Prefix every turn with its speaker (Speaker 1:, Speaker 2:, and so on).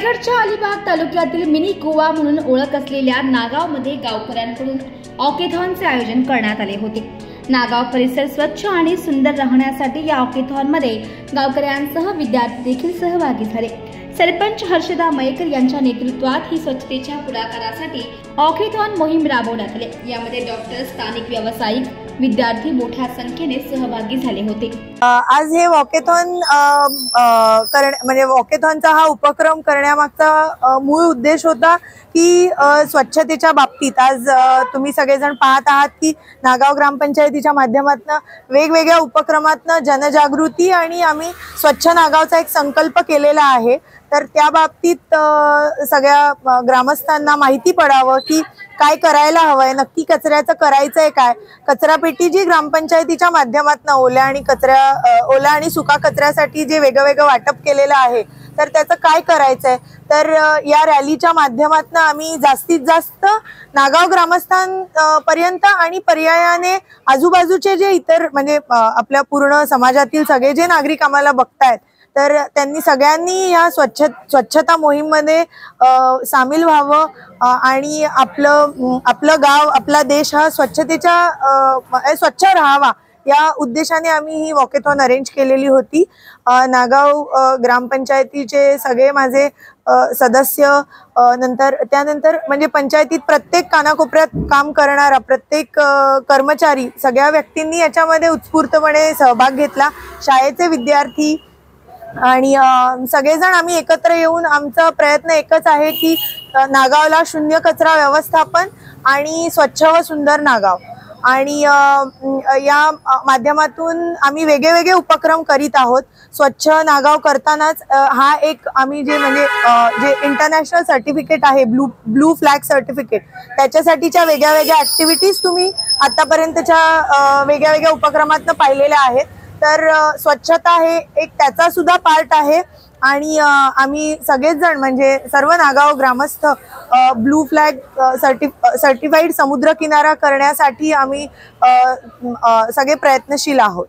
Speaker 1: रायगडच्या अलिबाग तालुक्यातील मिनी गोवा म्हणून ओळख असलेल्या नागावमध्ये गावकऱ्यांकडून ऑकेथॉनचे आयोजन करण्यात आले होते। नागाव परिसर स्वच्छ आणि सुंदर राहण्यासाठी या ऑकेथॉनमध्ये गावकऱ्यांसह विद्यार्थी देखील सहभागी झाले। सरपंच हर्षदा मयेकर यांच्या नेतृत्वात ही स्वच्छतेच्या पुढाकारासाठी ऑकेथॉन मोहीम राबवण्यात आली। यामध्ये डॉक्टर, स्थानिक व्यावसायिक, विद्यार्थी मोठ्या संख्येने सहभागी झाले होते।
Speaker 2: आज हे वॉकेथॉन म्हणजे वॉकेथॉनचा हा उपक्रम करण्यामागचा मूळ उद्देश होता की स्वच्छतेच्या बाबतीत आज तुम्ही सगळेजण पाहत आहात की नागाव ग्रामपंचायतीच्या माध्यमातून वेगवेगळ्या उपक्रमातून जनजागृती आणि आम्ही स्वच्छ नागावचा एक संकल्प केलेला आहे। तर त्या बाबतीत सगळ्या ग्रामस्थांना माहिती पडावं की काय करायला हवंय, नक्की कचऱ्याचं करायचंय काय, कचरा पेटी जी ग्रामपंचायतीच्या माध्यमातून ओल्या आणि सुका कचऱ्यासाठी जे वेगवेगळं वाटप केलेलं आहे तर त्याचं काय करायचंय। तर या रॅलीच्या माध्यमातून आम्ही जास्तीत जास्त नागाव ग्रामस्थांपर्यंत आणि पर्यायाने आजूबाजूचे जे इतर म्हणजे आपल्या पूर्ण समाजातील सगळे जे नागरिक आम्हाला बघतायत तर त्यांनी सगळ्यांनी या स्वच्छता मोहीम मध्ये सामील व्हावं आणि आपलं गाव, आपला देश हा स्वच्छ राहावा या उद्देशाने आम्ही ही वॉकेथॉन अरेंज केलेली होती। नागाव ग्रामपंचायतीचे सगळे माझे सदस्य त्यानंतर म्हणजे पंचायतीत प्रत्येक कानाकोपऱ्यात काम करणारा प्रत्येक कर्मचारी सगळ्या व्यक्तींनी याच्यामध्ये उत्स्फूर्तपणे सहभाग घेतला। शाळेचे विद्यार्थी आणि सगळेजण आम्ही एकत्र येऊन आमचा प्रयत्न एकच आहे की नागावला शून्य कचरा व्यवस्थापन आणि स्वच्छ व सुंदर नागाव। आणि या माध्यमातून आम्ही वेगवेगळे उपक्रम करीत आहोत। स्वच्छ नागाव करतानाच हा एक आम्ही जे इंटरनॅशनल सर्टिफिकेट आहे ब्लू फ्लॅग सर्टिफिकेट त्याच्यासाठीच्या वेगवेगळ्या ऍक्टिव्हिटीज तुम्ही आतापर्यंतच्या वेगवेगळ्या उपक्रमातून पाहिलेल्या आहेत। तर स्वच्छता हे एक त्याचा सुद्धा पार्ट आहे आणि आम्ही सगळेच जण म्हणजे सर्व नागाव ग्रामस्थ ब्लू फ्लॅग सर्टिफाईड समुद्र किनारा करण्यासाठी आम्ही सगळे प्रयत्नशील आहोत।